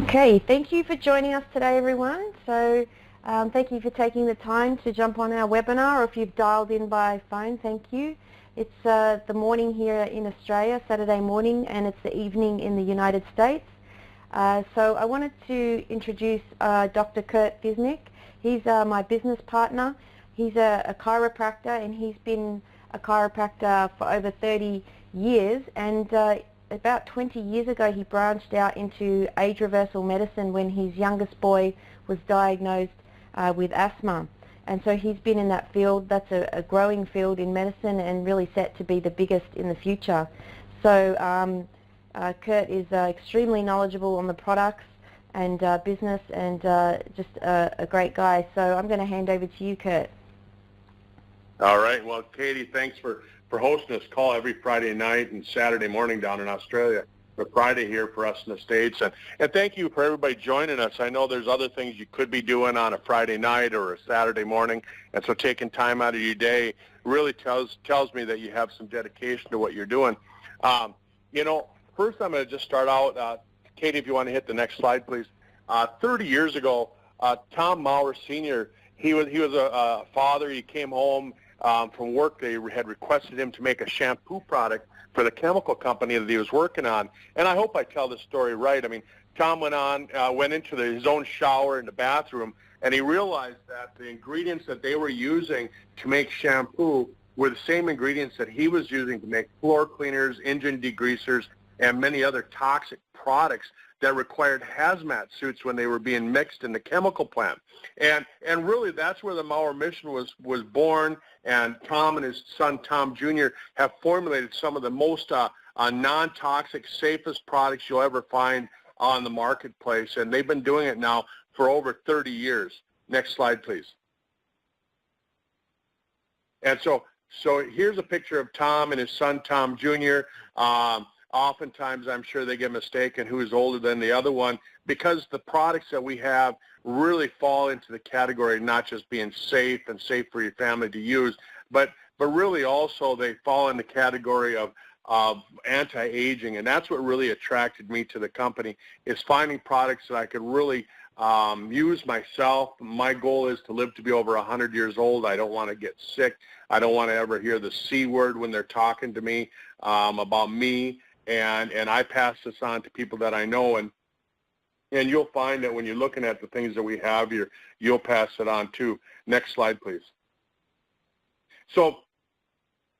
Okay, thank you for joining us today, everyone. So thank you for taking the time to jump on our webinar, or if you've dialed in by phone, thank you. It's the morning here in Australia, Saturday morning, and it's the evening in the United States. So I wanted to introduce Dr. Kurt Visnick. He's my business partner. He's a chiropractor, and he's been a chiropractor for over 30 years, and about 20 years ago he branched out into age reversal medicine when his youngest boy was diagnosed with asthma. And so he's been in that field. That's a growing field in medicine and really set to be the biggest in the future. So Kurt is extremely knowledgeable on the products and business, and just a great guy. So I'm going to hand over to you, Kurt. All right. Well, Katie, thanks for hosting this call every Friday night and Saturday morning down in Australia, or Friday here for us in the States. And thank you for everybody joining us. I know there's other things you could be doing on a Friday night or a Saturday morning, and so taking time out of your day really tells me that you have some dedication to what you're doing. You know, first I'm going to just start out, Katie, if you want to hit the next slide, please. 30 years ago, Tom Mower Senior, he was a father. He came home from work. They had requested him to make a shampoo product for the chemical company that he was working on. And I hope I tell this story right. I mean, Tom went into his own shower in the bathroom, and he realized that the ingredients that they were using to make shampoo were the same ingredients that he was using to make floor cleaners, engine degreasers, and many other toxic products that required hazmat suits when they were being mixed in the chemical plant. And really that's where the Mower mission was born, and Tom and his son Tom Jr. have formulated some of the most non-toxic, safest products you'll ever find on the marketplace, and they've been doing it now for over 30 years. Next slide, please. And so here's a picture of Tom and his son Tom Jr. Oftentimes, I'm sure they get mistaken who is older than the other one, because the products that we have really fall into the category of not just being safe and safe for your family to use, but really also they fall in the category of anti-aging. And that's what really attracted me to the company, is finding products that I could really use myself. My goal is to live to be over 100 years old. I don't want to get sick. I don't want to ever hear the C word when they're talking to me about me. And I pass this on to people that I know, and you'll find that when you're looking at the things that we have here, you'll pass it on too. Next slide, please. So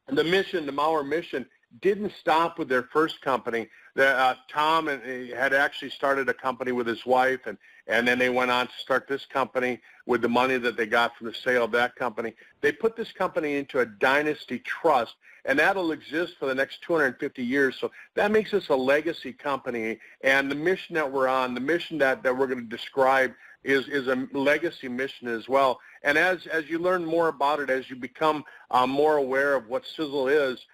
the mission, the Mower mission, didn't stop with their first company. Tom had actually started a company with his wife, and then they went on to start this company with the money that they got from the sale of that company. They put this company into a dynasty trust, and that'll exist for the next 250 years. So that makes us a legacy company, and the mission that we're on, the mission that we're going to describe is a legacy mission as well. And as you learn more about it, as you become more aware of what Sisel is,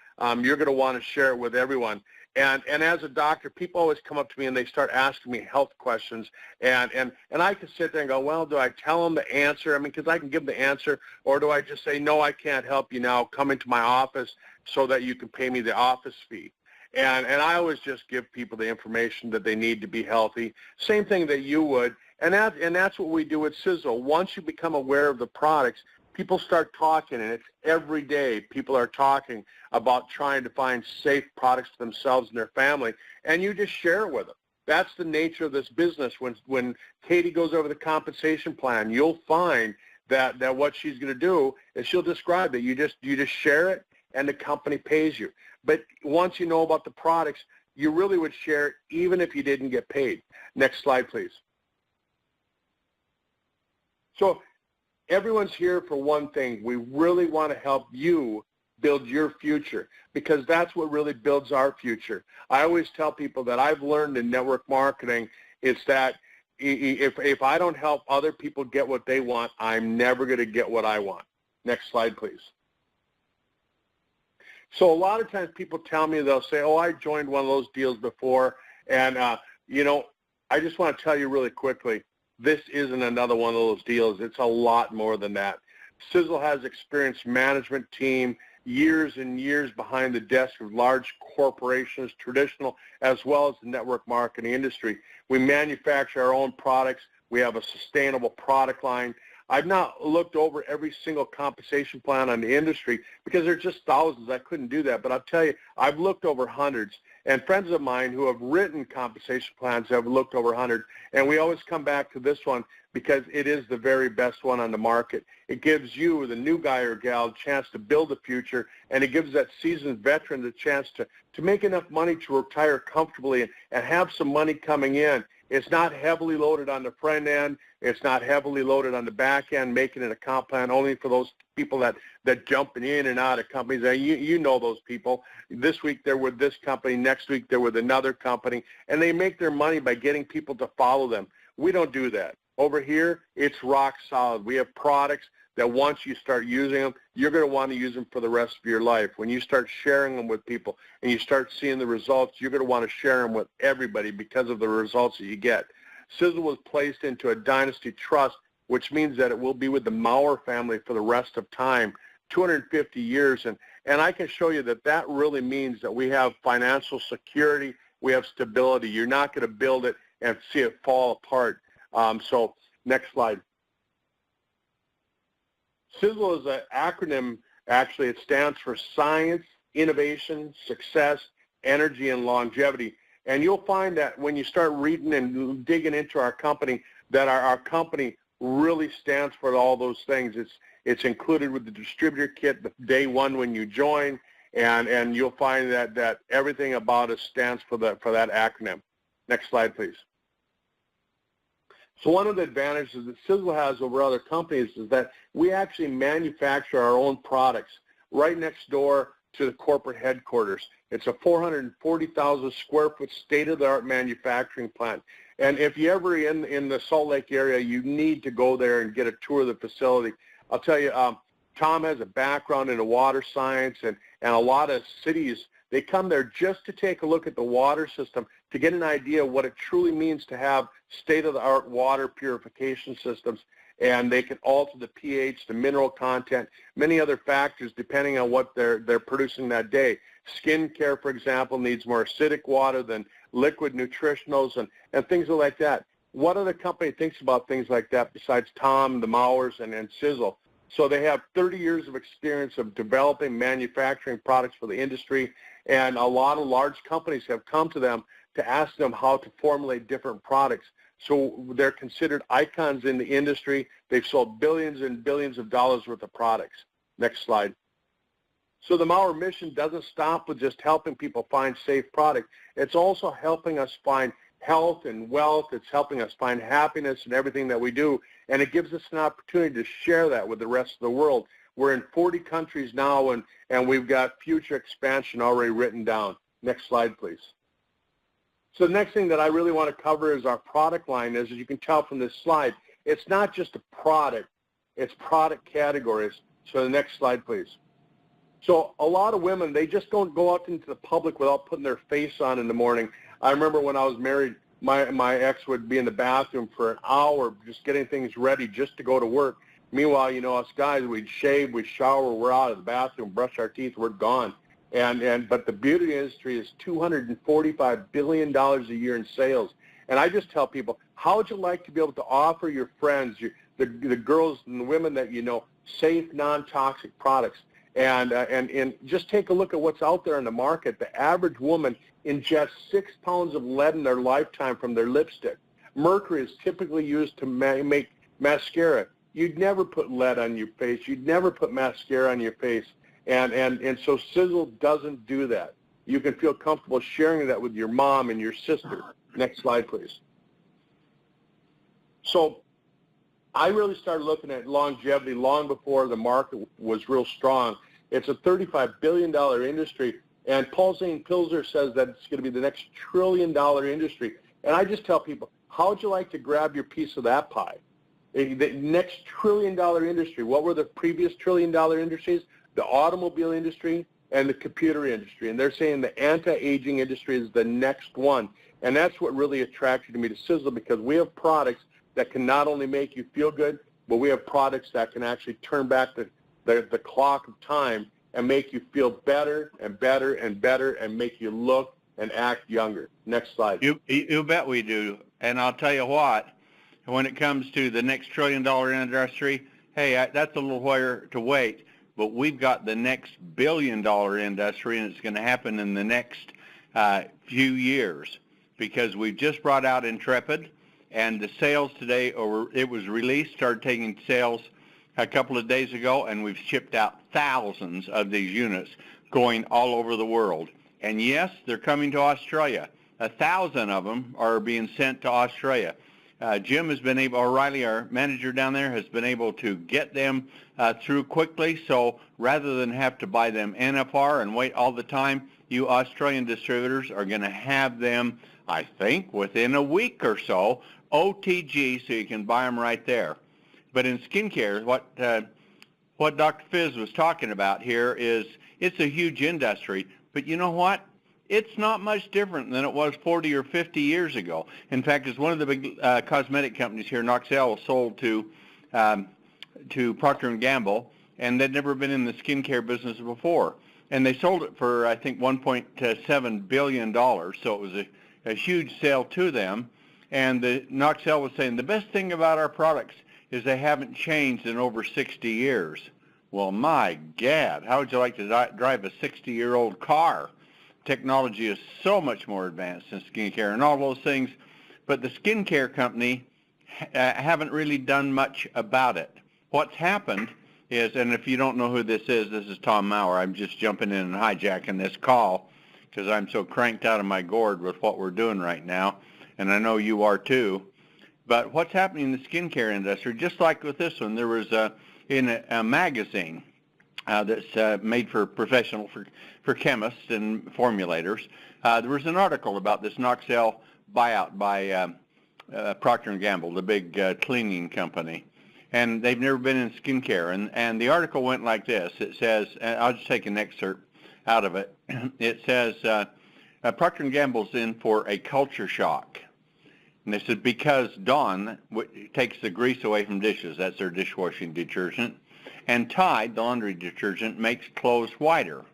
you're going to want to share it with everyone. And as a doctor, people always come up to me and they start asking me health questions, and I can sit there and go, well, do I tell them the answer? I mean, because I can give the answer, or do I just say, no, I can't help you now. Come into my office so that you can pay me the office fee. And I always just give people the information that they need to be healthy. Same thing that you would, and that's what we do at Sisel. Once you become aware of the products, people start talking, and it's every day people are talking about trying to find safe products for themselves and their family, and you just share it with them. That's the nature of this business. When Katie goes over the compensation plan, you'll find that what she's going to do is she'll describe that you just share it, and the company pays you. But once you know about the products, you really would share it even if you didn't get paid. Next slide, please. So everyone's here for one thing. We really want to help you build your future, because that's what really builds our future. I always tell people that I've learned in network marketing is that if I don't help other people get what they want, I'm never going to get what I want. Next slide, please. So a lot of times people tell me, they'll say, oh, I joined one of those deals before, and you know, I just want to tell you really quickly, this isn't another one of those deals. It's a lot more than that. Sisel has experienced management team. years and years behind the desk of large corporations, traditional as well as the network marketing industry. We manufacture our own products. We have a sustainable product line. I've not looked over every single compensation plan on the industry because there's just thousands. I couldn't do that. But I'll tell you, I've looked over hundreds. And friends of mine who have written compensation plans have looked over hundreds. And we always come back to this one because it is the very best one on the market. It gives you, the new guy or gal, a chance to build a future, and it gives that seasoned veteran the chance to make enough money to retire comfortably and have some money coming in. It's not heavily loaded on the front end. It's not heavily loaded on the back end, making it a comp plan only for those people that jump in and out of companies. And you know those people. This week they're with this company. Next week they're with another company. And they make their money by getting people to follow them. We don't do that. Over here, it's rock solid. We have products that once you start using them, you're going to want to use them for the rest of your life. When you start sharing them with people and you start seeing the results, you're going to want to share them with everybody because of the results that you get. Sisel was placed into a dynasty trust, which means that it will be with the Mower family for the rest of time, 250 years. And I can show you that really means that we have financial security, we have stability. You're not going to build it and see it fall apart. So next slide. Sisel is an acronym. Actually, it stands for Science, Innovation, Success, Energy, and Longevity. And you'll find that when you start reading and digging into our company, that our company really stands for all those things. It's included with the distributor kit the day one when you join, and you'll find that everything about us stands for that acronym. Next slide, please. So one of the advantages that Sisel has over other companies is that we actually manufacture our own products right next door to the corporate headquarters. It's a 440,000 square foot state-of-the-art manufacturing plant. And if you're ever in the Salt Lake area, you need to go there and get a tour of the facility. I'll tell you, Tom has a background in the water science, and a lot of cities, they come there just to take a look at the water system to get an idea of what it truly means to have state-of-the-art water purification systems. And they can alter the pH, the mineral content, many other factors depending on what they're producing that day. Skin care, for example, needs more acidic water than liquid nutritionals and things like that. What other company thinks about things like that besides Tom, the Mowers, and Sisel? So they have 30 years of experience of developing manufacturing products for the industry, and a lot of large companies have come to them to ask them how to formulate different products. So they're considered icons in the industry. They've sold billions and billions of dollars worth of products. Next slide. So the Mower mission doesn't stop with just helping people find safe product. It's also helping us find health and wealth. It's helping us find happiness in everything that we do. And it gives us an opportunity to share that with the rest of the world. We're in 40 countries now, and we've got future expansion already written down. Next slide, please. So the next thing that I really want to cover is our product line. As you can tell from this slide, it's not just a product, it's product categories. So the next slide, please. So a lot of women, they just don't go out into the public without putting their face on in the morning. I remember when I was married, my ex would be in the bathroom for an hour just getting things ready just to go to work. Meanwhile, you know, us guys, we'd shave, we'd shower, we're out of the bathroom, brush our teeth, we're gone. But the beauty industry is $245 billion a year in sales. And I just tell people, how would you like to be able to offer your friends, the girls and the women that you know, safe, non-toxic products? And just take a look at what's out there in the market. The average woman ingests 6 pounds of lead in their lifetime from their lipstick. Mercury is typically used to make mascara. You'd never put lead on your face. You'd never put mascara on your face. And so Sisel doesn't do that. You can feel comfortable sharing that with your mom and your sister. Next slide, please. So I really started looking at longevity long before the market was real strong. It's a $35 billion industry, and Paul Zane Pilzer says that it's going to be the next $1 trillion industry. And I just tell people, how would you like to grab your piece of that pie? The next $1 trillion industry, what were the previous $1 trillion industries? The automobile industry and the computer industry. And they're saying the anti-aging industry is the next one. And that's what really attracted me to Sisel, because we have products that can not only make you feel good, but we have products that can actually turn back the clock of time and make you feel better and better and better and make you look and act younger. Next slide. You bet we do. And I'll tell you what, when it comes to the next trillion-dollar industry, hey, that's a little while to wait, but we've got the next billion-dollar industry, and it's going to happen in the next few years, because we've just brought out INTREPID, and the sales today, or it was released, started taking sales a couple of days ago, and we've shipped out thousands of these units going all over the world. And yes, they're coming to Australia. 1,000 of them are being sent to Australia. Jim has been able, O'Reilly, our manager down there, has been able to get them through quickly. So rather than have to buy them NFR and wait all the time, you Australian distributors are going to have them, I think, within a week or so, OTG, so you can buy them right there. But in skincare, what Dr. Fizz was talking about here is it's a huge industry. But you know what? It's not much different than it was 40 or 50 years ago. In fact, it's one of the big cosmetic companies here, Noxell, sold to Procter & Gamble, and they'd never been in the skincare business before. And they sold it for, I think, $1.7 billion, so it was a huge sale to them. And Noxell was saying, the best thing about our products is they haven't changed in over 60 years. Well, my gad, how would you like to drive a 60-year-old car? Technology is so much more advanced in skincare and all those things, but the skincare company haven't really done much about it. What's happened is, and if you don't know who this is Tom Mower. I'm just jumping in and hijacking this call because I'm so cranked out of my gourd with what we're doing right now, and I know you are too. But what's happening in the skincare industry, just like with this one, there was in a magazine that's made for professional, for chemists and formulators. There was an article about this Noxell buyout by Procter & Gamble, the big cleaning company. And they've never been in skincare. And the article went like this. It says, and I'll just take an excerpt out of it. It says, Procter & Gamble's in for a culture shock. And they said, because Dawn takes the grease away from dishes. That's their dishwashing detergent. And Tide, the laundry detergent, makes clothes whiter.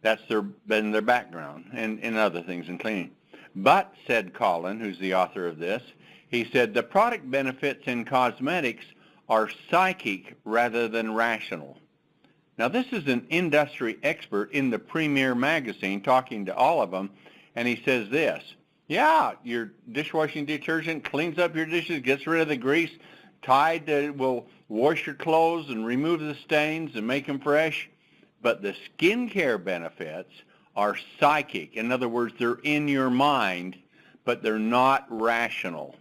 That's been their background and other things in cleaning. But, said Colin, who's the author of this, he said, the product benefits in cosmetics are psychic rather than rational. Now, this is an industry expert in the Premier magazine talking to all of them, and he says this, yeah, your dishwashing detergent cleans up your dishes, gets rid of the grease. Tide will wash your clothes and remove the stains and make them fresh. But the skincare benefits are psychic. In other words, they're in your mind, but they're not rational.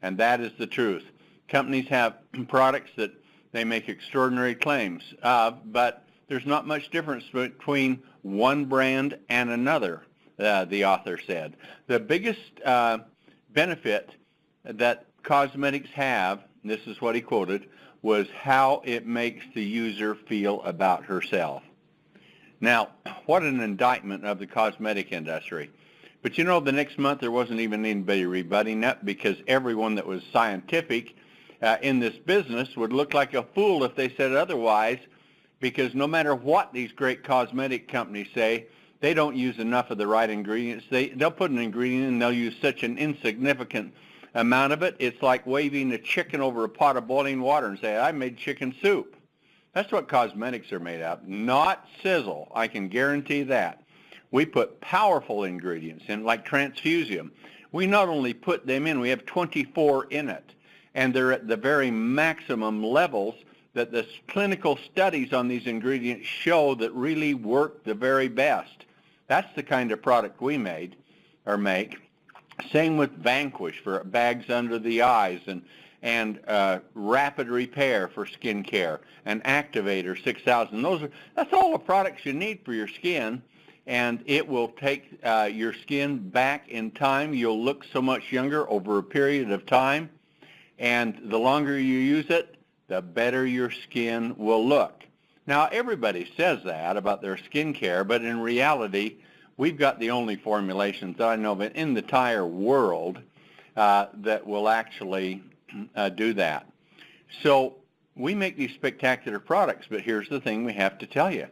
And that is the truth. Companies have products that they make extraordinary claims of, but there's not much difference between one brand and another, the author said. The biggest benefit that cosmetics have, and this is what he quoted, was how it makes the user feel about herself. Now, what an indictment of the cosmetic industry. But you know, the next month there wasn't even anybody rebutting that, because everyone that was scientific in this business would look like a fool if they said otherwise, because no matter what these great cosmetic companies say, they don't use enough of the right ingredients. They'll put an ingredient and they'll use such an insignificant amount of it. It's like waving a chicken over a pot of boiling water and say, I made chicken soup. That's what cosmetics are made of, not Sisel. I can guarantee that. We put powerful ingredients in, like transfusium. We not only put them in, we have 24 in it, and they're at the very maximum levels that the clinical studies on these ingredients show that really work the very best. That's the kind of product we made or make. Same with Vanquish for bags under the eyes, and Rapid Repair for skin care, and Activator 6000. That's all the products you need for your skin, and it will take your skin back in time. You'll look so much younger over a period of time, and the longer you use it, the better your skin will look. Now, everybody says that about their skin care, but in reality, we've got the only formulations that I know of in the entire world that will actually do that. So we make these spectacular products, but here's the thing we have to tell you.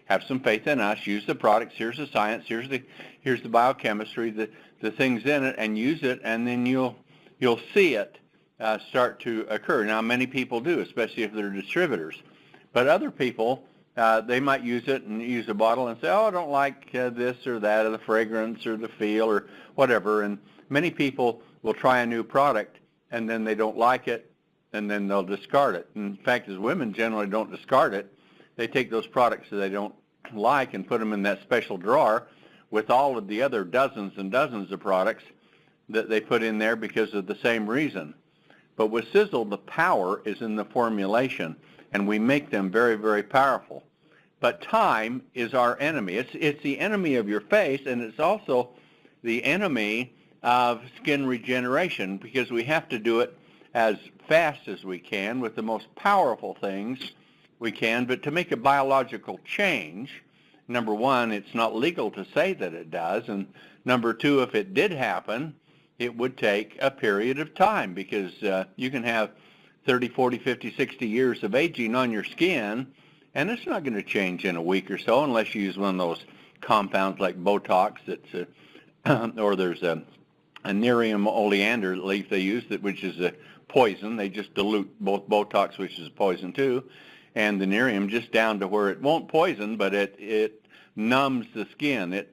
have some faith in us, use the products, here's the science, here's the biochemistry, the things in it, and use it, and then you'll see it start to occur. Now, many people do, especially if they're distributors. But other people, they might use it and use a bottle and say, oh, I don't like this or that, or the fragrance or the feel or whatever. And many people will try a new product, and then they don't like it, and then they'll discard it. In fact, as women generally don't discard it. They take those products that they don't like and put them in that special drawer with all of the other dozens and dozens of products that they put in there because of the same reason. But with Sisel, the power is in the formulation, and we make them very, very powerful. But time is our enemy. It's the enemy of your face, and it's also the enemy of skin regeneration, because we have to do it as fast as we can with the most powerful things we can. But to make a biological change, number one, it's not legal to say that it does, and number two, if it did happen, it would take a period of time, because you can have 30, 40, 50, 60 years of aging on your skin, and it's not going to change in a week or so unless you use one of those compounds like Botox that's, or there's a Nerium oleander leaf they use, which is a poison. They just dilute both Botox, which is a poison too, and the Nerium just down to where it won't poison, but it numbs the skin.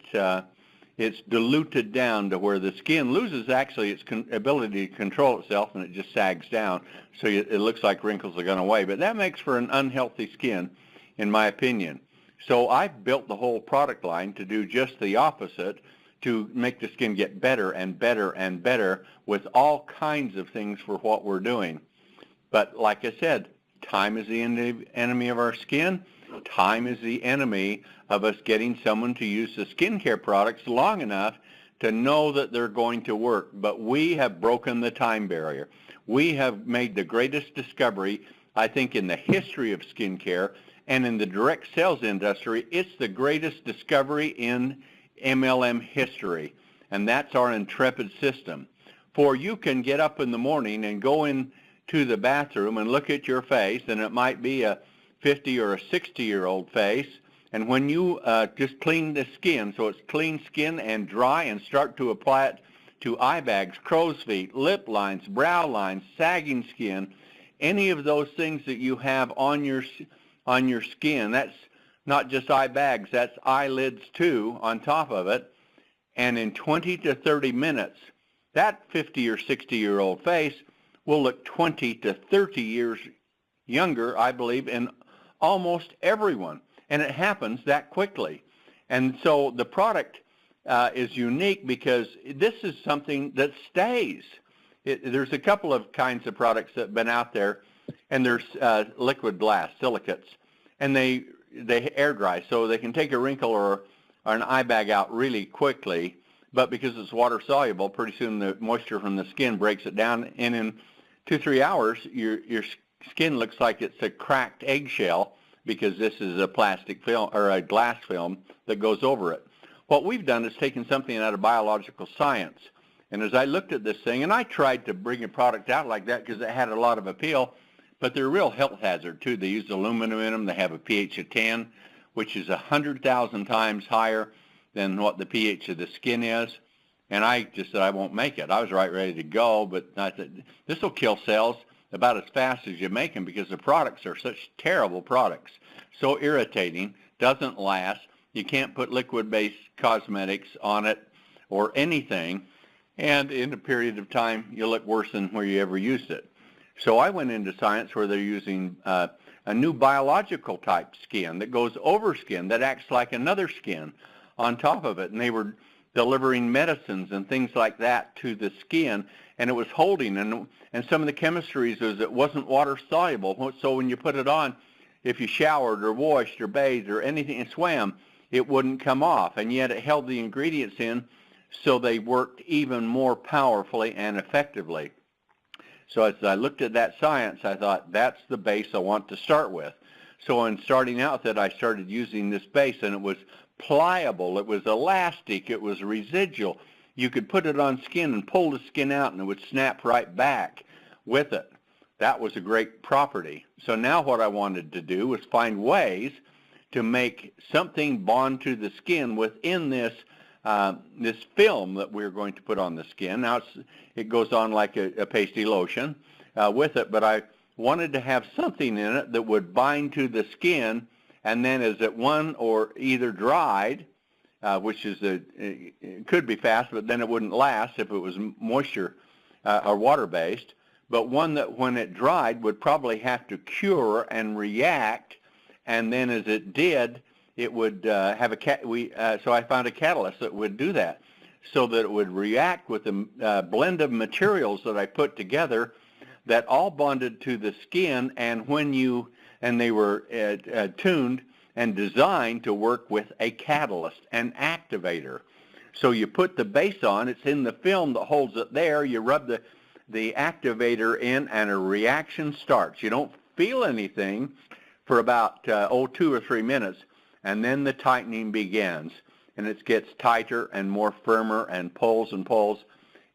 It's diluted down to where the skin loses actually its ability to control itself, and it just sags down, so it looks like wrinkles are going away. But that makes for an unhealthy skin, in my opinion. So I've built the whole product line to do just the opposite, to make the skin get better and better and better with all kinds of things for what we're doing. But like I said, time is the enemy of our skin. Time is the enemy of us getting someone to use the skincare products long enough to know that they're going to work. But we have broken the time barrier. We have made the greatest discovery, I think, in the history of skincare, and in the direct sales industry, it's the greatest discovery in MLM history, and that's our INTREPID system. For you can get up in the morning and go into the bathroom and look at your face, and it might be a 50 or a 60-year-old face, and when you just clean the skin, so it's clean skin and dry, and start to apply it to eye bags, crow's feet, lip lines, brow lines, sagging skin, any of those things that you have on your skin, that's not just eye bags, that's eyelids too on top of it, and in 20 to 30 minutes, that 50 or 60-year-old face will look 20 to 30 years younger, I believe, in almost everyone, and it happens that quickly. And so the product is unique because this is something that stays. There's a couple of kinds of products that have been out there, and there's liquid glass, silicates, and they air dry, so they can take a wrinkle or an eye bag out really quickly, but because it's water soluble, pretty soon the moisture from the skin breaks it down, and in 2-3 hours, your skin looks like it's a cracked eggshell, because this is a plastic film or a glass film that goes over it. What we've done is taken something out of biological science, and as I looked at this thing, and I tried to bring a product out like that because it had a lot of appeal, but they're a real health hazard too. They use aluminum in them. They have a pH of 10, which is 100,000 times higher than what the pH of the skin is. And I just said I won't make it. I was ready to go, but I said this will kill cells about as fast as you make them, because the products are such terrible products, so irritating, doesn't last. You can't put liquid-based cosmetics on it or anything, and in a period of time, you look worse than where you ever used it. So I went into science where they're using a new biological type skin that goes over skin, that acts like another skin on top of it, and they were delivering medicines and things like that to the skin, and it was holding, and some of the chemistries is it wasn't water soluble, so when you put it on, if you showered or washed or bathed or anything and swam, it wouldn't come off, and yet it held the ingredients in, so they worked even more powerfully and effectively. So as I looked at that science, I thought, that's the base I want to start with. So in starting out that, I started using this base, and it was pliable, it was elastic, it was residual. You could put it on skin and pull the skin out, and it would snap right back with it. That was a great property. So now what I wanted to do was find ways to make something bond to the skin within this this film that we're going to put on the skin. Now it goes on like a pasty lotion with it, but I wanted to have something in it that would bind to the skin, and then as it one or either dried, which is it could be fast, but then it wouldn't last if it was moisture or water-based, but one that when it dried would probably have to cure and react, and then as it did, it would have so I found a catalyst that would do that, so that it would react with the blend of materials that I put together that all bonded to the skin, and they were tuned and designed to work with a catalyst, an activator. So you put the base on, it's in the film that holds it there, you rub the activator in, and a reaction starts. You don't feel anything for about 2 or 3 minutes, and then the tightening begins, and it gets tighter and more firmer and pulls,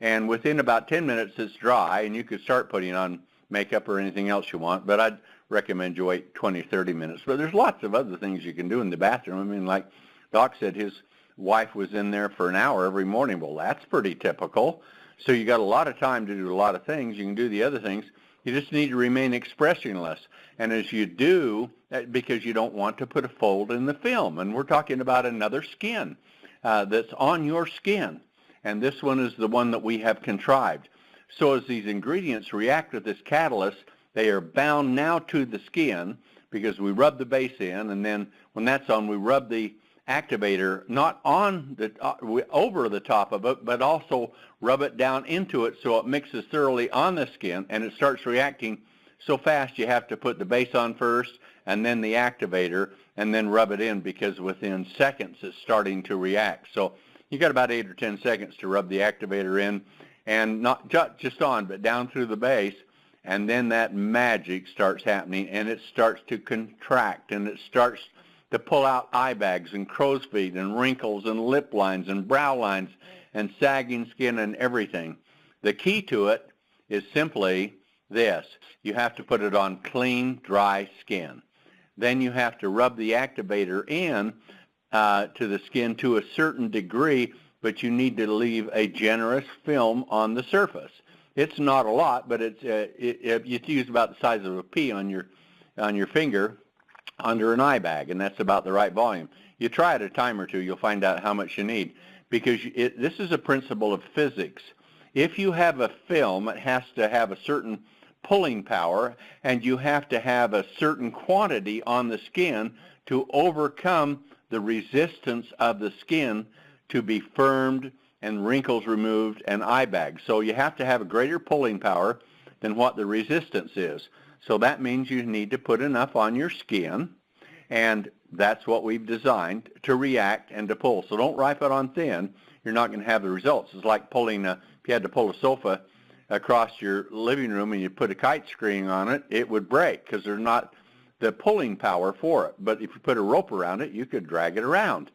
and within about 10 minutes it's dry, and you could start putting on makeup or anything else you want, but I'd recommend you wait 20, 30 minutes. But there's lots of other things you can do in the bathroom. I mean, like Doc said, his wife was in there for an hour every morning. Well, that's pretty typical. So you got a lot of time to do a lot of things. You can do the other things. You just need to remain expressionless. And as you do, because you don't want to put a fold in the film, and we're talking about another skin that's on your skin, and this one is the one that we have contrived. So as these ingredients react with this catalyst, they are bound now to the skin because we rub the base in, and then when that's on, we rub the activator not on the over the top of it, but also rub it down into it so it mixes thoroughly on the skin, and it starts reacting so fast you have to put the base on first and then the activator and then rub it in, because within seconds it's starting to react. So you got about 8 or 10 seconds to rub the activator in, and not just on, but down through the base, and then that magic starts happening, and it starts to contract, and it starts to pull out eye bags and crow's feet and wrinkles and lip lines and brow lines and sagging skin and everything. The key to it is simply this. You have to put it on clean, dry skin. Then you have to rub the activator in to the skin to a certain degree, but you need to leave a generous film on the surface. It's not a lot, but it's used about the size of a pea on your finger under an eye bag, and that's about the right volume. You try it a time or two, you'll find out how much you need, because this is a principle of physics. If you have a film, it has to have a certain pulling power, and you have to have a certain quantity on the skin to overcome the resistance of the skin to be firmed and wrinkles removed and eye bags. So you have to have a greater pulling power than what the resistance is. So that means you need to put enough on your skin, and that's what we've designed to react and to pull. So don't ripe it on thin. You're not going to have the results. It's like pulling if you had to pull a sofa across your living room and you put a kite string on it, it would break because there's not the pulling power for it. But if you put a rope around it, you could drag it around.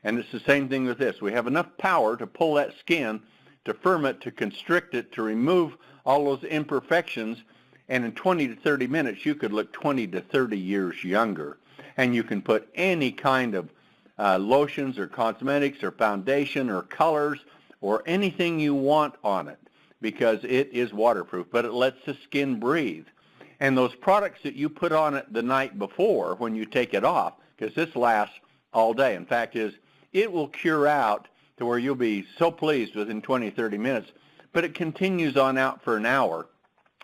And it's the same thing with this. We have enough power to pull that skin, to firm it, to constrict it, to remove all those imperfections, and in 20 to 30 minutes you could look 20 to 30 years younger. And you can put any kind of lotions or cosmetics or foundation or colors or anything you want on it, because it is waterproof, but it lets the skin breathe. And those products that you put on it the night before when you take it off, because this lasts all day. In fact, it will cure out to where you'll be so pleased within 20, 30 minutes, but it continues on out for an hour,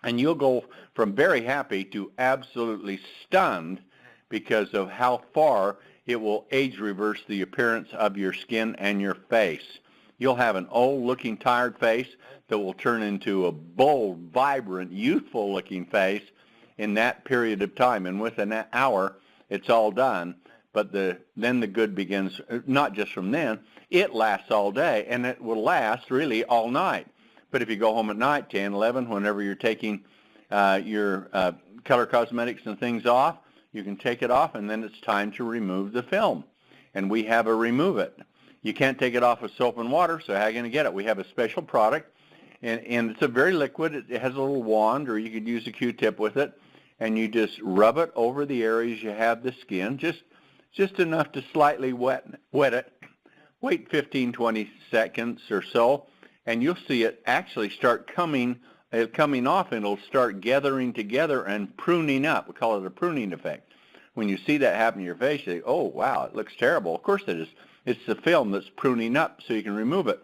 and you'll go from very happy to absolutely stunned because of how far it will age reverse the appearance of your skin and your face. You'll have an old-looking, tired face that will turn into a bold, vibrant, youthful-looking face in that period of time. And within an hour, it's all done. But then the good begins, not just from then. It lasts all day, and it will last really all night. But if you go home at night, 10, 11, whenever you're taking your color cosmetics and things off, you can take it off, and then it's time to remove the film. And we have a remove it. You can't take it off with soap and water, so how are you going to get it? We have a special product, and it's a very liquid. It has a little wand, or you could use a Q-tip with it, and you just rub it over the areas you have the skin. Just just enough to slightly wet it. Wait 15, 20 seconds or so, and you'll see it actually start coming off, and it'll start gathering together and pruning up. We call it a pruning effect. When you see that happen to your face, you say, oh, wow, it looks terrible. Of course it is. It's the film that's pruning up so you can remove it.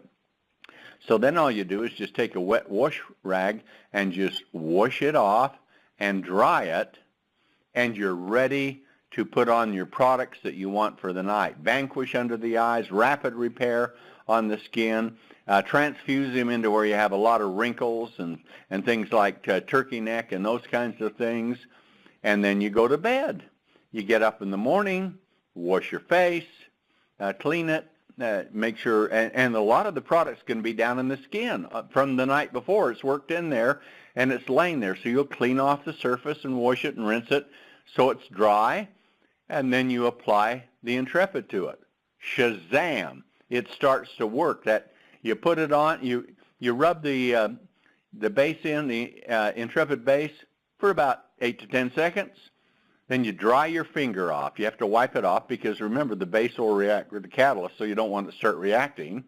So then all you do is just take a wet wash rag and just wash it off and dry it, and you're ready to put on your products that you want for the night. Vanquish under the eyes, rapid repair on the skin, transfuse them into where you have a lot of wrinkles and things like turkey neck and those kinds of things, and then you go to bed. You get up in the morning, wash your face, clean it, make sure, and a lot of the products can be down in the skin from the night before. It's worked in there, and it's laying there. So you'll clean off the surface and wash it and rinse it so it's dry, and then you apply the Intrepid to it. Shazam! It starts to work. That you put it on, you rub the base in, the Intrepid base, for about 8 to 10 seconds. Then you dry your finger off. You have to wipe it off because, remember, the base will react with the catalyst, so you don't want it to start reacting.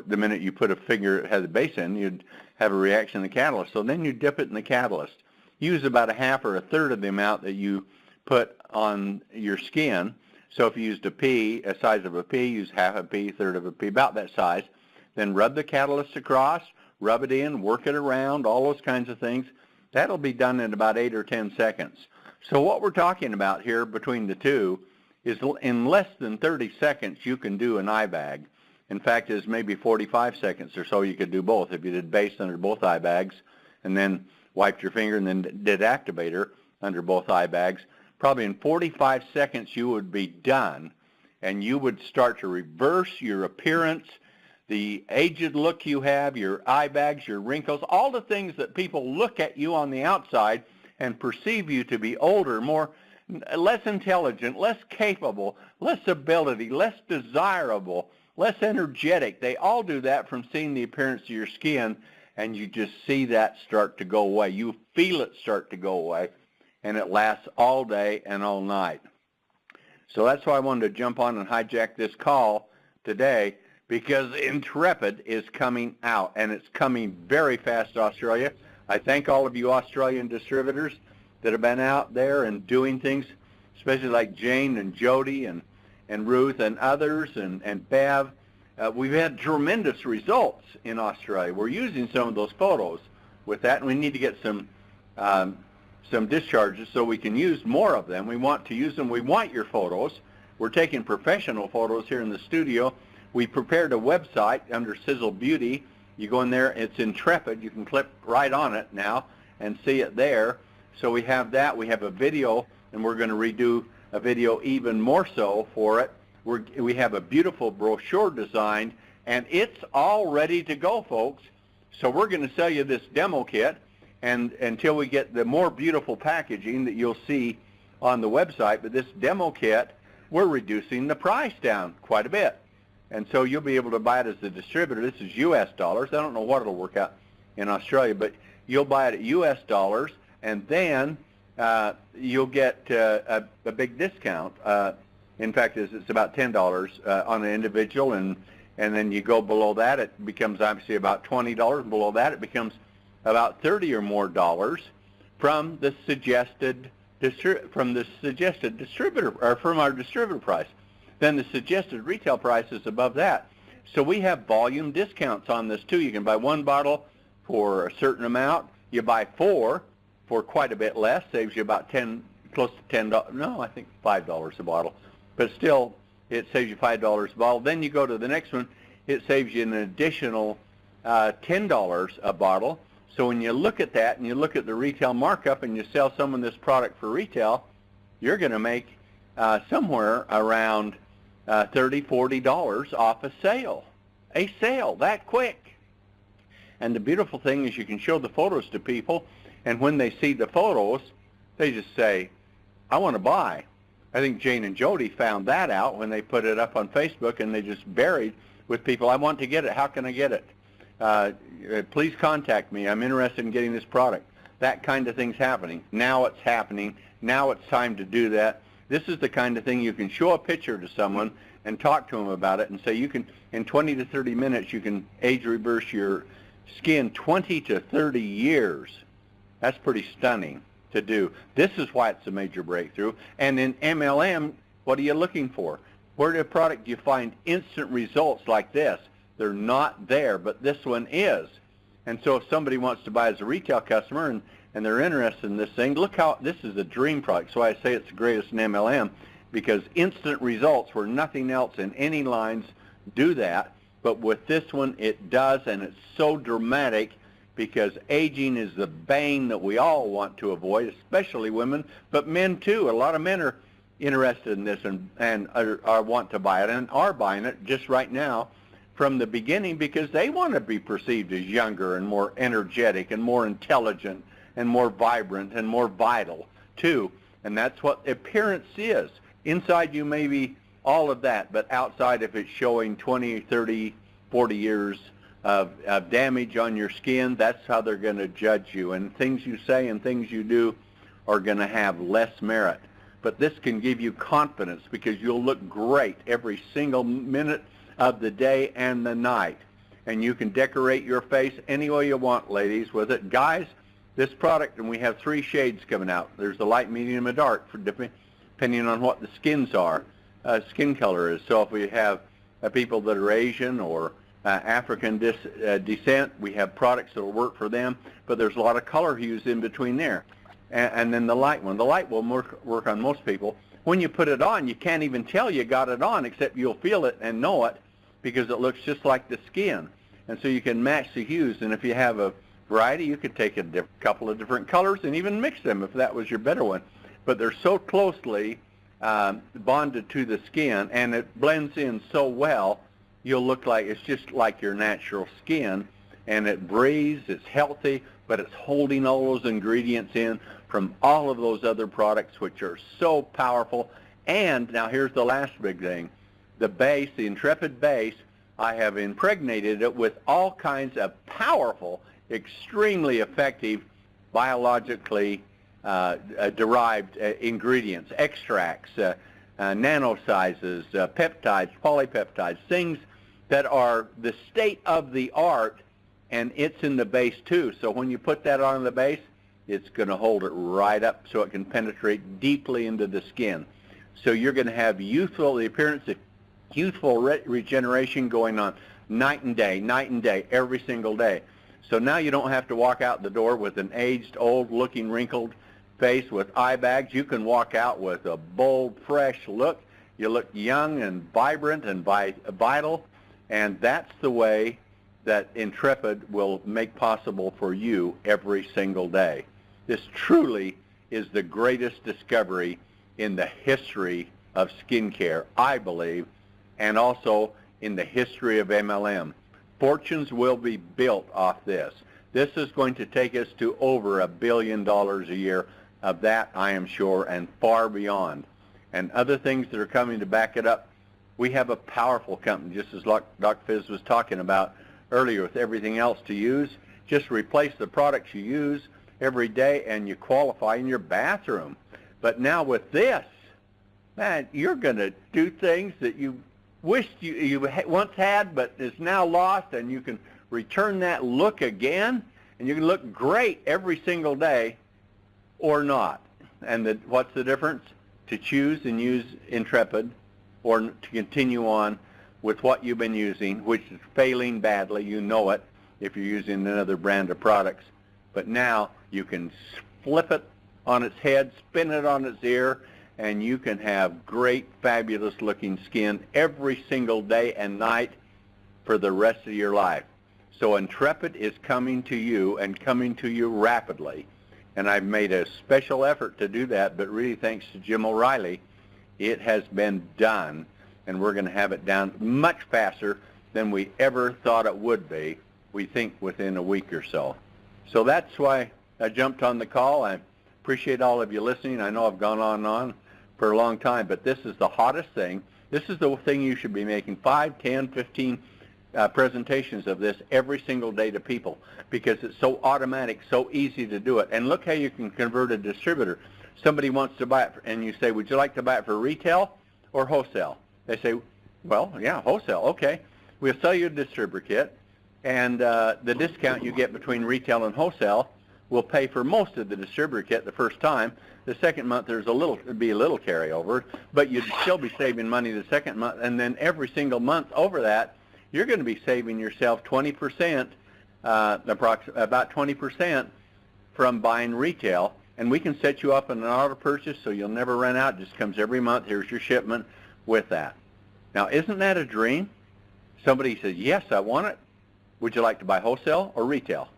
The minute you put a finger that has a base in, you'd have a reaction in the catalyst. So then you dip it in the catalyst. Use about a half or a third of the amount that you put on your skin. So if you used a pea, a size of a pea, use half a pea, third of a pea, about that size. Then rub the catalyst across, rub it in, work it around, all those kinds of things. That'll be done in about 8 or 10 seconds. So what we're talking about here between the two is in less than 30 seconds you can do an eye bag. In fact, it's maybe 45 seconds or so you could do both. If you did base under both eye bags and then wiped your finger and then did activator under both eye bags, probably in 45 seconds you would be done, and you would start to reverse your appearance, the aged look you have, your eye bags, your wrinkles, all the things that people look at you on the outside and perceive you to be older, less intelligent, less capable, less ability, less desirable, less energetic. They all do that from seeing the appearance of your skin, and you just see that start to go away. You feel it start to go away, and it lasts all day and all night. So that's why I wanted to jump on and hijack this call today, because Intrepid is coming out, and it's coming very fast to Australia. I thank all of you Australian distributors that have been out there and doing things, especially like Jane and Jody and Ruth and others and Bev. We've had tremendous results in Australia. We're using some of those photos with that, and we need to get some discharges so we can use more of them. We want to use them. We want your photos. We're taking professional photos here in the studio. We prepared a website under Sisel Beauty. You go in there, it's Intrepid. You can click right on it now and see it there. So we have that. We have a video, and we're going to redo a video even more so for it. We have a beautiful brochure designed, and it's all ready to go, folks. So we're going to sell you this demo kit, and until we get the more beautiful packaging that you'll see on the website. But this demo kit, we're reducing the price down quite a bit. And so you'll be able to buy it as a distributor. This is U.S. dollars. I don't know what it'll work out in Australia, but you'll buy it at U.S. dollars, and then you'll get a big discount. In fact, it's about $10 on an individual, and then you go below that, it becomes obviously about $20. Below that, it becomes about $30 or more dollars from the suggested distributor, or from our distributor price. Then the suggested retail price is above that. So we have volume discounts on this too. You can buy one bottle for a certain amount. You buy 4 for quite a bit less, saves you about close to $10. No, I think $5 a bottle. But still, it saves you $5 a bottle. Then you go to the next one, it saves you an additional $10 a bottle. So when you look at that and you look at the retail markup and you sell someone this product for retail, you're going to make somewhere around $30, $40 off a sale that quick. And the beautiful thing is you can show the photos to people, and when they see the photos, they just say, I want to buy. I think Jane and Jody found that out when they put it up on Facebook, and they just buried with people, I want to get it. How can I get it? Please contact me. I'm interested in getting this product. That kind of thing's happening. Now it's happening. Now it's time to do that. This is the kind of thing you can show a picture to someone and talk to them about it and say you can, in 20 to 30 minutes, you can age reverse your skin 20 to 30 years. That's pretty stunning to do. This is why it's a major breakthrough. And in MLM, what are you looking for? Where in a product do you find instant results like this? They're not there, but this one is. And so if somebody wants to buy as a retail customer and they're interested in this thing, look how this is a dream product. So I say it's the greatest in MLM because instant results where nothing else in any lines do that. But with this one, it does, and it's so dramatic because aging is the bane that we all want to avoid, especially women, but men too. A lot of men are interested in this and are want to buy it and are buying it just right now from the beginning because they want to be perceived as younger and more energetic and more intelligent and more vibrant and more vital too. And that's what appearance is. Inside you may be all of that, but outside if it's showing 20, 30, 40 years of damage on your skin, that's how they're going to judge you. And things you say and things you do are going to have less merit. But this can give you confidence because you'll look great every single minute of the day and the night. And you can decorate your face any way you want, ladies, with it. Guys, this product, and we have 3 shades coming out. There's the light, medium, and dark, for depending on what the skin color is. So if we have people that are Asian or African descent, we have products that will work for them, but there's a lot of color hues in between there. And then the light one. The light will work on most people. When you put it on, you can't even tell you got it on, except you'll feel it and know it because it looks just like the skin. And so you can match the hues, and if you have a variety, you could take a couple of different colors and even mix them if that was your better one. But they're so closely bonded to the skin, and it blends in so well, you'll look like it's just like your natural skin, and it breathes, it's healthy, but it's holding all those ingredients in from all of those other products which are so powerful. And now here's the last big thing. The base, the Intrepid base, I have impregnated it with all kinds of powerful, extremely effective, biologically derived ingredients, extracts, nanosizes, peptides, polypeptides, things that are the state of the art, and it's in the base too. So when you put that on the base, it's going to hold it right up so it can penetrate deeply into the skin. So you're going to have the appearance of youthful regeneration going on night and day, every single day. So now you don't have to walk out the door with an aged, old-looking, wrinkled face with eye bags. You can walk out with a bold, fresh look. You look young and vibrant and vital, and that's the way that Intrepid will make possible for you every single day. This truly is the greatest discovery in the history of skincare, I believe, and also in the history of MLM. Fortunes will be built off this. This is going to take us to over $1 billion a year. Of that, I am sure, and far beyond. And other things that are coming to back it up. We have a powerful company, just as Dr. Fizz was talking about earlier with everything else to use. Just replace the products you use every day and you qualify in your bathroom. But now with this, man, you're going to do things that you wished you once had but is now lost, and you can return that look again, and you can look great every single day or not. And what's the difference? To choose and use Intrepid or to continue on with what you've been using, which is failing badly. You know it if you're using another brand of products. But now you can flip it on its head, spin it on its ear, and you can have great, fabulous-looking skin every single day and night for the rest of your life. So Intrepid is coming to you and coming to you rapidly. And I've made a special effort to do that, but really thanks to Jim O'Reilly, it has been done, and we're going to have it down much faster than we ever thought it would be, we think within a week or so. So that's why I jumped on the call. I appreciate all of you listening. I know I've gone on and on for a long time, but this is the hottest thing. This is the thing you should be making 5, 10, 15 presentations of this every single day to people because it's so automatic, so easy to do it. And look how you can convert a distributor. somebody wants to buy it, and you say, would you like to buy it for retail or wholesale? They say, well, yeah, wholesale. Okay. We'll sell you a distributor kit, and the discount you get between retail and wholesale will pay for most of the distributor kit the first time. The second month it'd be a little carryover, but you'd still be saving money the second month, and then every single month over that, you're going to be saving yourself 20%, about 20% from buying retail. And we can set you up in an auto purchase so you'll never run out. It just comes every month. Here's your shipment with that. Now, isn't that a dream? Somebody says, yes, I want it. Would you like to buy wholesale or retail?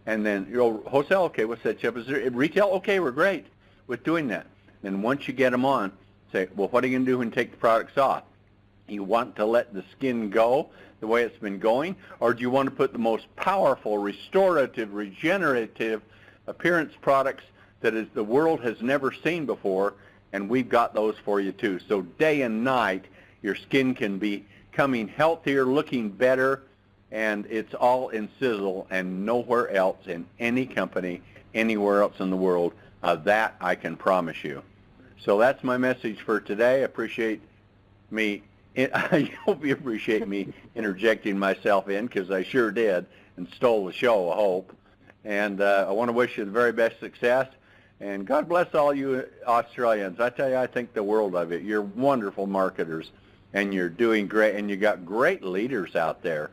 And then, wholesale, okay, we'll set you up as retail. Okay, we're great with doing that. Then once you get them on, say, well, what are you going to do when you take the products off? You want to let the skin go the way it's been going, or do you want to put the most powerful, restorative, regenerative appearance products that the world has never seen before? And we've got those for you too. So day and night, your skin can be coming healthier, looking better, and it's all in Sisel and nowhere else in any company, anywhere else in the world. That I can promise you. So that's my message for today. I hope you appreciate me interjecting myself in, because I sure did and stole the show, I hope. And I want to wish you the very best success. And God bless all you Australians. I tell you, I think the world of it. You're wonderful marketers, and you're doing great, and you got great leaders out there.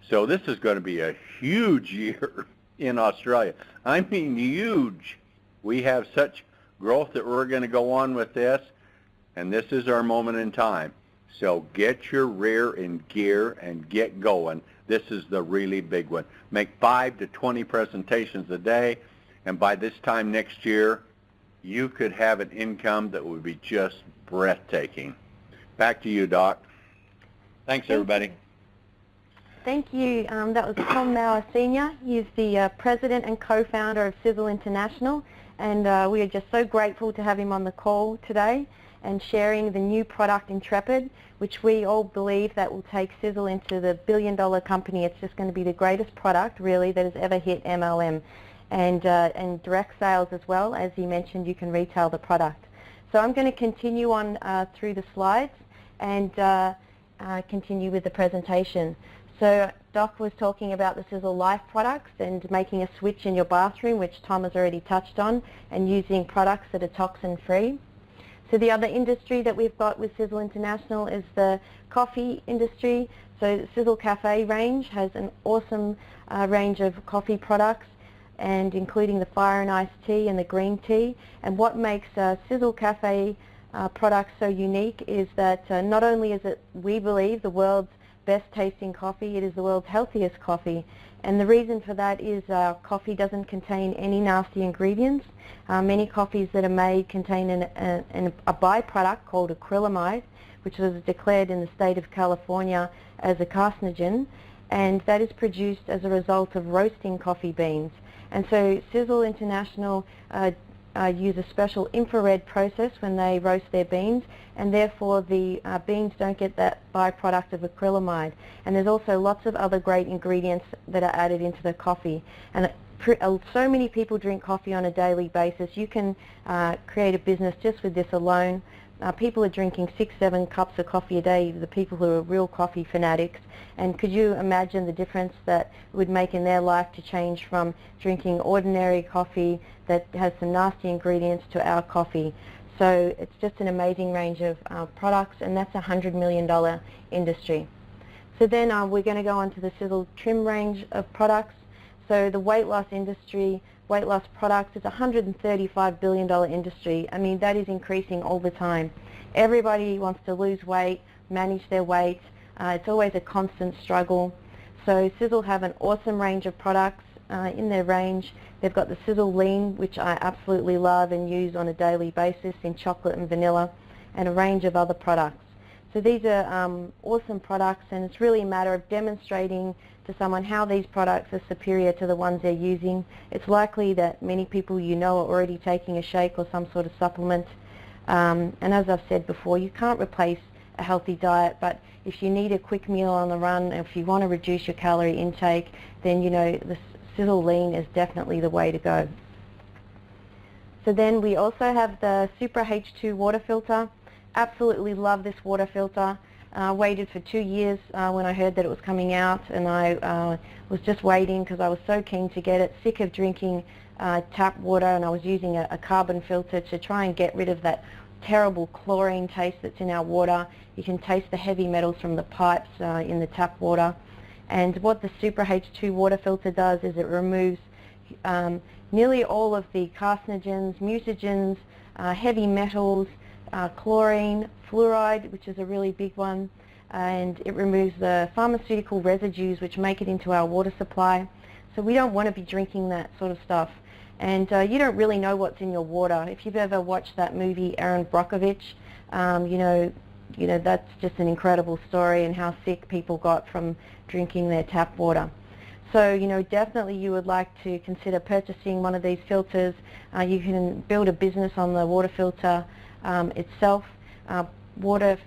So this is going to be a huge year in Australia. I mean huge. We have such growth that we're going to go on with this, and this is our moment in time. So get your rear in gear and get going. This is the really big one. Make 5 to 20 presentations a day, and by this time next year, you could have an income that would be just breathtaking. Back to you, Doc. Thanks, everybody. Thank you. That was Tom Mower Senior. He's the president and co-founder of Sisel International, and we are just so grateful to have him on the call today and sharing the new product INTREPID, which we all believe that will take Sisel into the billion-dollar company. It's just going to be the greatest product, really, that has ever hit MLM, and direct sales as well. As he mentioned, you can retail the product. So I'm going to continue on through the slides and continue with the presentation. So Doc was talking about the Sisel Life products and making a switch in your bathroom, which Tom has already touched on, and using products that are toxin-free. So the other industry that we've got with Sisel International is the coffee industry. So the Sisel Cafe range has an awesome range of coffee products, and including the fire and iced tea and the green tea. And what makes Sisel Cafe products so unique is that not only is it, we believe, the world's best tasting coffee, it is the world's healthiest coffee. And the reason for that is coffee doesn't contain any nasty ingredients. Many coffees that are made contain a byproduct called acrylamide, which was declared in the state of California as a carcinogen, and that is produced as a result of roasting coffee beans. And so Sisel International use a special infrared process when they roast their beans, and therefore the beans don't get that byproduct of acrylamide. And there's also lots of other great ingredients that are added into the coffee. And so many people drink coffee on a daily basis. You can create a business just with this alone. People are drinking 6-7 cups of coffee a day, the people who are real coffee fanatics. And could you imagine the difference that it would make in their life to change from drinking ordinary coffee that has some nasty ingredients to our coffee? So it's just an amazing range of products, and that's a $100 million industry. So then we're going to go on to the Sisel Trim range of products. So the weight loss industry, weight loss products, it's a $135 billion industry. I mean, that is increasing all the time. Everybody wants to lose weight, manage their weight. It's always a constant struggle. So Sisel have an awesome range of products in their range. They've got the Sisel Lean, which I absolutely love and use on a daily basis in chocolate and vanilla, and a range of other products. So these are awesome products, and it's really a matter of demonstrating to someone how these products are superior to the ones they're using. It's likely that many people you know are already taking a shake or some sort of supplement. And as I've said before, you can't replace a healthy diet, but if you need a quick meal on the run, if you want to reduce your calorie intake, then you know the Sisel Lean is definitely the way to go. So then we also have the Super H2 water filter. Absolutely love this water filter. Waited for 2 years when I heard that it was coming out, and I was just waiting because I was so keen to get it, sick of drinking tap water, and I was using a carbon filter to try and get rid of that terrible chlorine taste that's in our water. You can taste the heavy metals from the pipes in the tap water. And what the Super H2 water filter does is it removes nearly all of the carcinogens, mutagens, heavy metals, chlorine, fluoride, which is a really big one, and it removes the pharmaceutical residues which make it into our water supply. So we don't want to be drinking that sort of stuff. And you don't really know what's in your water. If you've ever watched that movie Aaron Brockovich, you know that's just an incredible story and how sick people got from drinking their tap water. So, you know, definitely you would like to consider purchasing one of these filters. You can build a business on the water filter itself. Water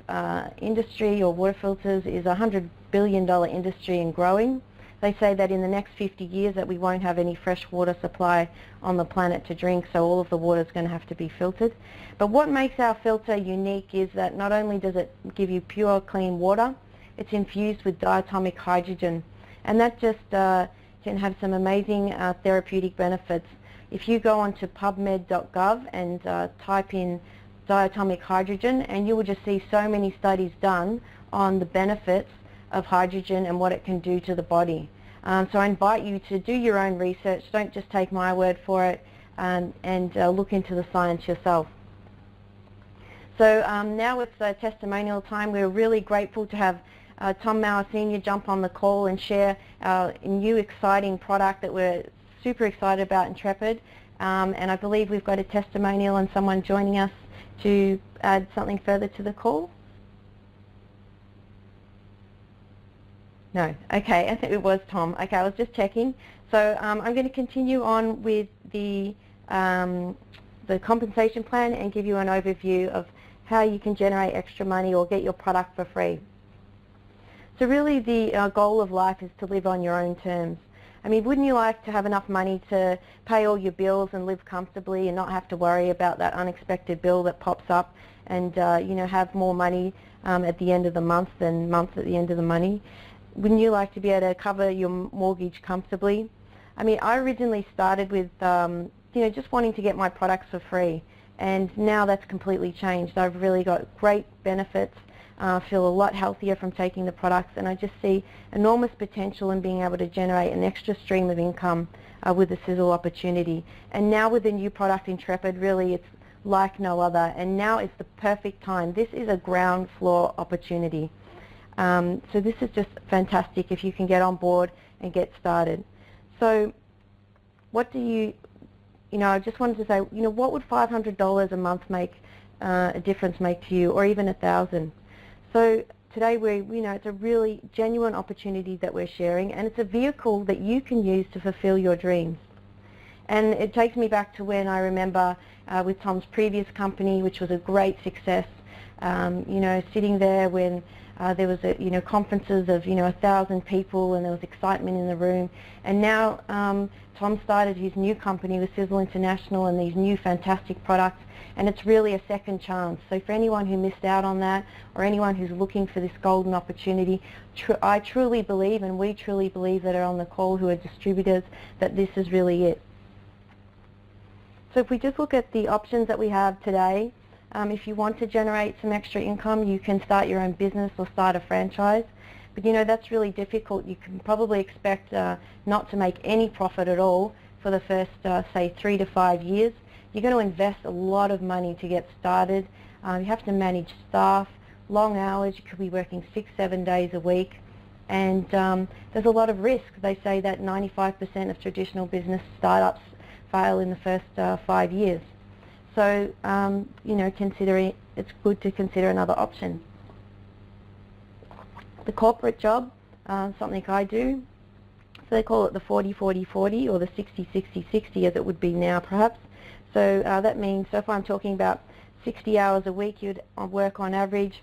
industry or water filters is a $100 billion industry and growing. They say that in the next 50 years that we won't have any fresh water supply on the planet to drink, so all of the water is going to have to be filtered. But what makes our filter unique is that not only does it give you pure, clean water, it's infused with diatomic hydrogen. And that just can have some amazing therapeutic benefits. If you go onto pubmed.gov and type in diatomic hydrogen, and you will just see so many studies done on the benefits of hydrogen and what it can do to the body. So I invite you to do your own research. Don't just take my word for it, and look into the science yourself. So now it's testimonial time. We're really grateful to have Tom Mower Senior jump on the call and share our new exciting product that we're super excited about, Intrepid. And I believe we've got a testimonial and someone joining us to add something further to the call. No, okay, I think it was Tom. Okay, I was just checking. So I'm going to continue on with the compensation plan and give you an overview of how you can generate extra money or get your product for free. So really the goal of life is to live on your own terms. I mean, wouldn't you like to have enough money to pay all your bills and live comfortably and not have to worry about that unexpected bill that pops up, and you know, have more money at the end of the month than month at the end of the money? Wouldn't you like to be able to cover your mortgage comfortably? I mean, I originally started with you know, just wanting to get my products for free, and now that's completely changed. I've really got great benefits. Feel a lot healthier from taking the products, and I just see enormous potential in being able to generate an extra stream of income with the Sisel opportunity. And now with the new product Intrepid, really it's like no other, and now is the perfect time. This is a ground floor opportunity. So this is just fantastic if you can get on board and get started. So what do you know, I just wanted to say, you know, what would $500 a month make a difference make to you, or even $1,000? So today you know, it's a really genuine opportunity that we're sharing, and it's a vehicle that you can use to fulfill your dreams. And it takes me back to when I remember with Tom's previous company, which was a great success, you know, sitting there when there was you know, conferences of 1,000 people, and there was excitement in the room. And now Tom started his new company with Sisel International and these new fantastic products, and it's really a second chance. So for anyone who missed out on that, or anyone who's looking for this golden opportunity, I truly believe, and we truly believe that are on the call who are distributors, that this is really it. So if we just look at the options that we have today, if you want to generate some extra income, you can start your own business or start a franchise. But you know, that's really difficult. You can probably expect not to make any profit at all for the first, say, 3 to 5 years. You're going to invest a lot of money to get started. You have to manage staff, long hours. You could be working 6-7 days a week. And there's a lot of risk. They say that 95% of traditional business startups fail in the first 5 years. So, you know, it's good to consider another option. The corporate job, something I do, so they call it the 40-40-40, or the 60-60-60 as it would be now perhaps. So that means, so if I'm talking about 60 hours a week, you'd work on average,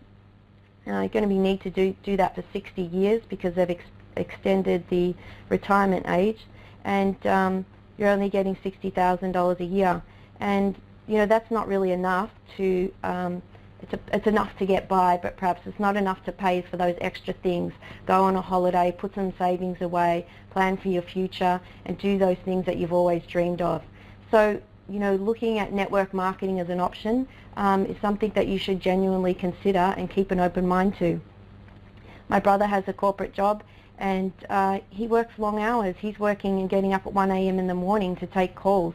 you're going to need to do that for 60 years because they've extended the retirement age, and you're only getting $60,000 a year. and that's not really enough to it's enough to get by, but perhaps it's not enough to pay for those extra things. Go on a holiday, put some savings away, plan for your future, and do those things that you've always dreamed of. So, looking at network marketing as an option is something that you should genuinely consider and keep an open mind to. My brother has a corporate job, and he works long hours. He's working and getting up at 1 a.m. in the morning to take calls.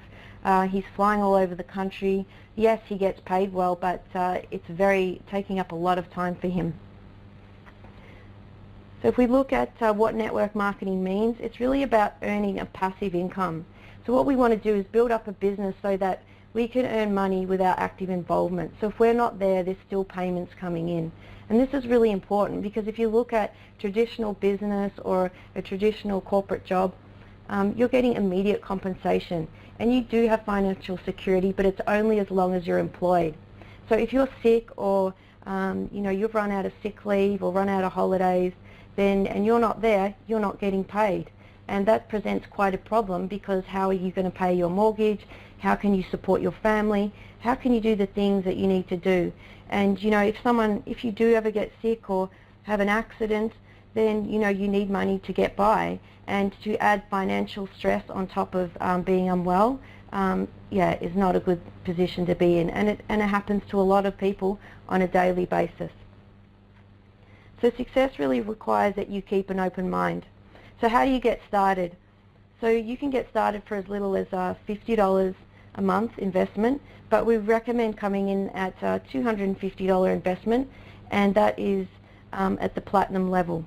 He's flying all over the country. Yes, he gets paid well, but it's taking up a lot of time for him. So if we look at what network marketing means, it's really about earning a passive income. So what we want to do is build up a business so that we can earn money without active involvement. So if we're not there, there's still payments coming in. And this is really important, because if you look at traditional business or a traditional corporate job, you're getting immediate compensation, and you do have financial security, but it's only as long as you're employed. So if you're sick, or you've run out of sick leave or run out of holidays, and you're not there, you're not getting paid. And that presents quite a problem, because how are you going to pay your mortgage? How can you support your family? How can you do the things that you need to do? And if you do ever get sick or have an accident, then you need money to get by. And to add financial stress on top of being unwell, is not a good position to be in. And it happens to a lot of people on a daily basis. So success really requires that you keep an open mind. So how do you get started? So you can get started for as little as $50 a month investment, but we recommend coming in at a $250 investment, and that is at the platinum level.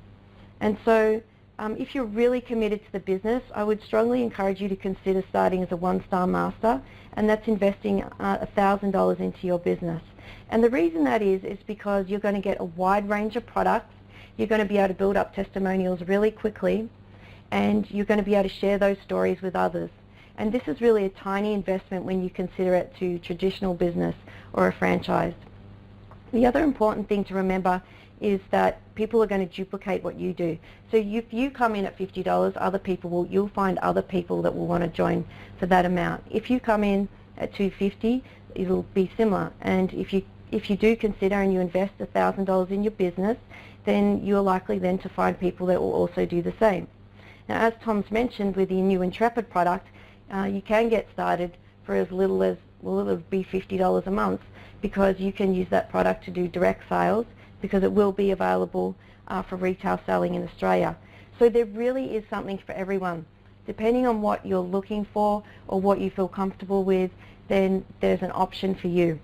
And so if you're really committed to the business, I would strongly encourage you to consider starting as a one-star master, and that's investing $1,000 into your business. And the reason that is because you're going to get a wide range of products, you're going to be able to build up testimonials really quickly, and you're going to be able to share those stories with others. And this is really a tiny investment when you consider it to traditional business or a franchise. The other important thing to remember is that people are going to duplicate what you do. So if you come in at $50, you'll find other people that will want to join for that amount. If you come in at $250, it'll be similar. And if you do consider and you invest $1,000 in your business, then you're likely then to find people that will also do the same. Now, as Tom's mentioned, with the new INTREPID product, you can get started for as little as, it'll be $50 a month, because you can use that product to do direct sales, because it will be available for retail selling in Australia. So there really is something for everyone. Depending on what you're looking for or what you feel comfortable with, then there's an option for you.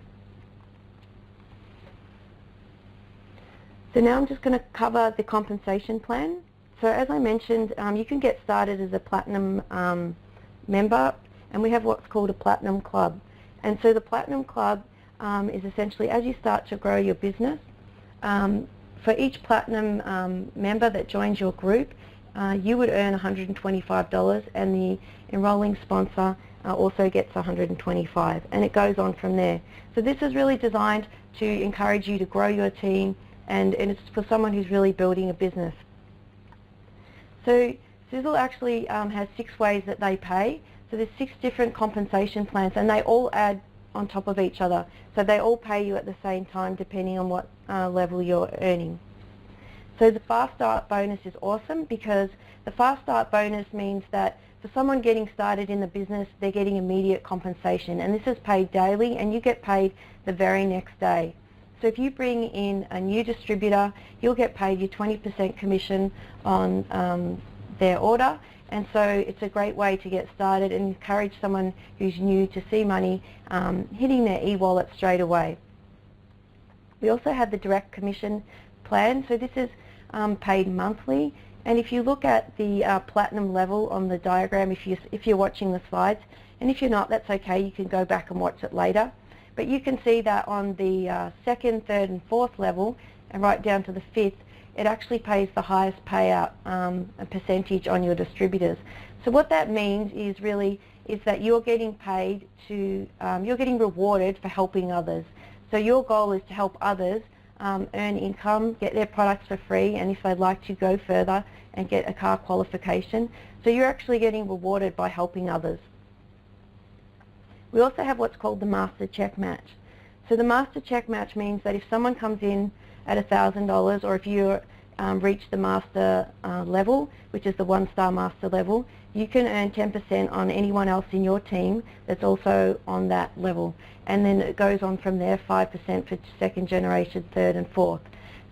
So now I'm just going to cover the compensation plan. So as I mentioned, you can get started as a platinum member, and we have what's called a platinum club. And so the platinum club is essentially, as you start to grow your business, for each platinum member that joins your group, you would earn $125, and the enrolling sponsor also gets $125, and it goes on from there. So this is really designed to encourage you to grow your team, and it's for someone who's really building a business. So Sisel actually has 6 ways that they pay. So there's 6 different compensation plans, and they all add on top of each other. So they all pay you at the same time, depending on what level you're earning. So the Fast Start bonus is awesome, because the Fast Start bonus means that for someone getting started in the business, they're getting immediate compensation, and this is paid daily, and you get paid the very next day. So if you bring in a new distributor, you'll get paid your 20% commission on their order, and so it's a great way to get started and encourage someone who's new to see money hitting their e-wallet straight away. We also have the direct commission plan. So this is paid monthly, and if you look at the platinum level on the diagram, if you're watching the slides, and if you're not, that's okay, you can go back and watch it later. But you can see that on the 2nd, 3rd and 4th level, and right down to the 5th, it actually pays the highest payout a percentage on your distributors. So what that means is that you're getting paid to, you're getting rewarded for helping others. So your goal is to help others earn income, get their products for free, and if they'd like to go further and get a car qualification. So you're actually getting rewarded by helping others. We also have what's called the master check match. So the master check match means that if someone comes in at $1,000, or if you reach the master level, which is the 1-star master level, you can earn 10% on anyone else in your team that's also on that level. And then it goes on from there, 5% for second generation, third and fourth.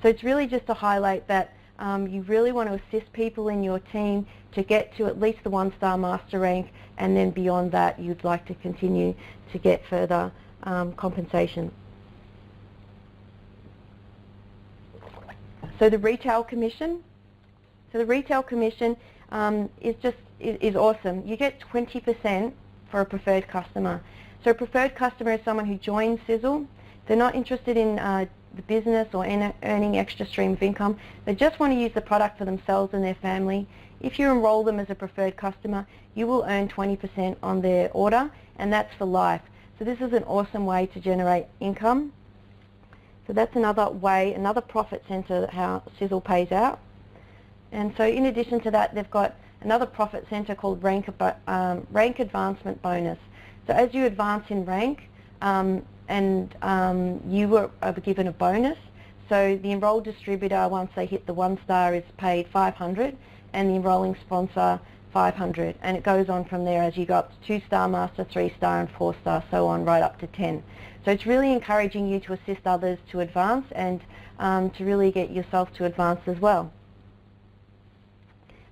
So it's really just to highlight that you really want to assist people in your team to get to at least the 1-star master rank, and then beyond that you'd like to continue to get further compensation. So the retail commission. So the retail commission is awesome. You get 20% for a preferred customer. So a preferred customer is someone who joins Sisel. They're not interested in the business or in earning extra stream of income. They just want to use the product for themselves and their family. If you enroll them as a preferred customer, you will earn 20% on their order, and that's for life. So this is an awesome way to generate income. So that's another way, another profit center how Sisel pays out. And so in addition to that, they've got another profit center called rank advancement bonus. So as you advance in rank, you were given a bonus. So the enrolled distributor, once they hit the 1-star, is paid $500, and the enrolling sponsor $500, and it goes on from there as you go up to 2-star master, 3-star and 4-star, so on, right up to 10. So it's really encouraging you to assist others to advance and to really get yourself to advance as well.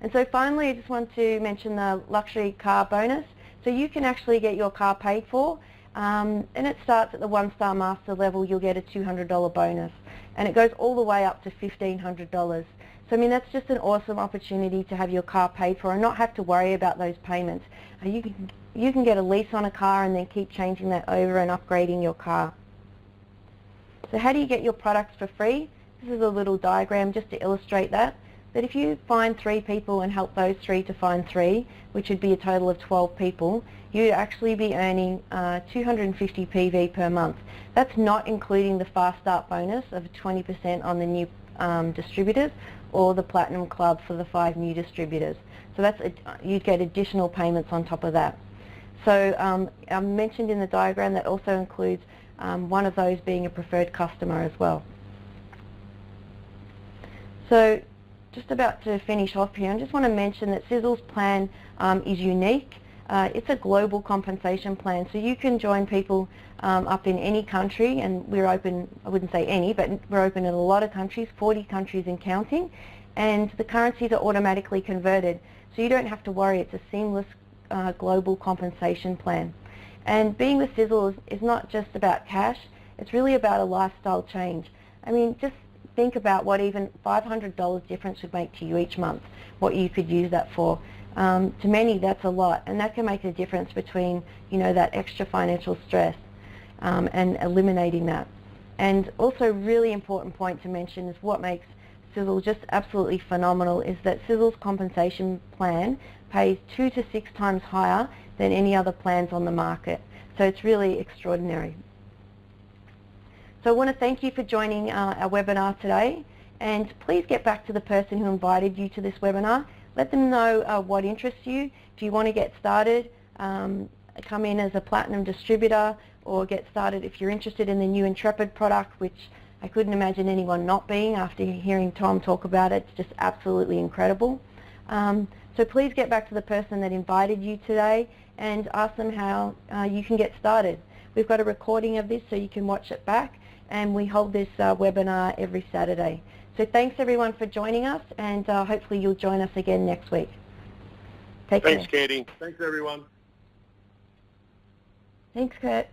And so finally, I just want to mention the luxury car bonus. So you can actually get your car paid for, and it starts at the 1-star master level. You'll get a $200 bonus, and it goes all the way up to $1,500. So I mean, that's just an awesome opportunity to have your car paid for and not have to worry about those payments. You can get a lease on a car and then keep changing that over and upgrading your car. So how do you get your products for free? This is a little diagram just to illustrate that. That if you find 3 people and help those 3 to find 3, which would be a total of 12 people, you'd actually be earning 250 PV per month. That's not including the fast start bonus of 20% on the new distributors, or the Platinum Club for the 5 new distributors. So that's you'd get additional payments on top of that. So I mentioned in the diagram that also includes one of those being a preferred customer as well. So just about to finish off here, I just want to mention that Sisel's plan is unique. It's a global compensation plan, so you can join people up in any country, and we're open, I wouldn't say any, but we're open in a lot of countries, 40 countries and counting, and the currencies are automatically converted, so you don't have to worry. It's a seamless global compensation plan. And being with Sisel is not just about cash, it's really about a lifestyle change. I mean, just think about what even $500 difference would make to you each month, what you could use that for. To many, that's a lot, and that can make a difference between, you know, that extra financial stress and eliminating that. And also, really important point to mention is what makes Sisel just absolutely phenomenal is that Sisel's compensation plan pays 2 to 6 times higher than any other plans on the market. So it's really extraordinary. So I want to thank you for joining our webinar today, and please get back to the person who invited you to this webinar. Let them know what interests you. If you want to get started, come in as a Platinum distributor, or get started if you're interested in the new INTREPID product, which I couldn't imagine anyone not being after hearing Tom talk about it. It's just absolutely incredible. So please get back to the person that invited you today and ask them how you can get started. We've got a recording of this so you can watch it back, and we hold this webinar every Saturday. So thanks everyone for joining us, and hopefully you'll join us again next week. Take care. Thanks, Katie. Thanks, everyone. Thanks, Kurt.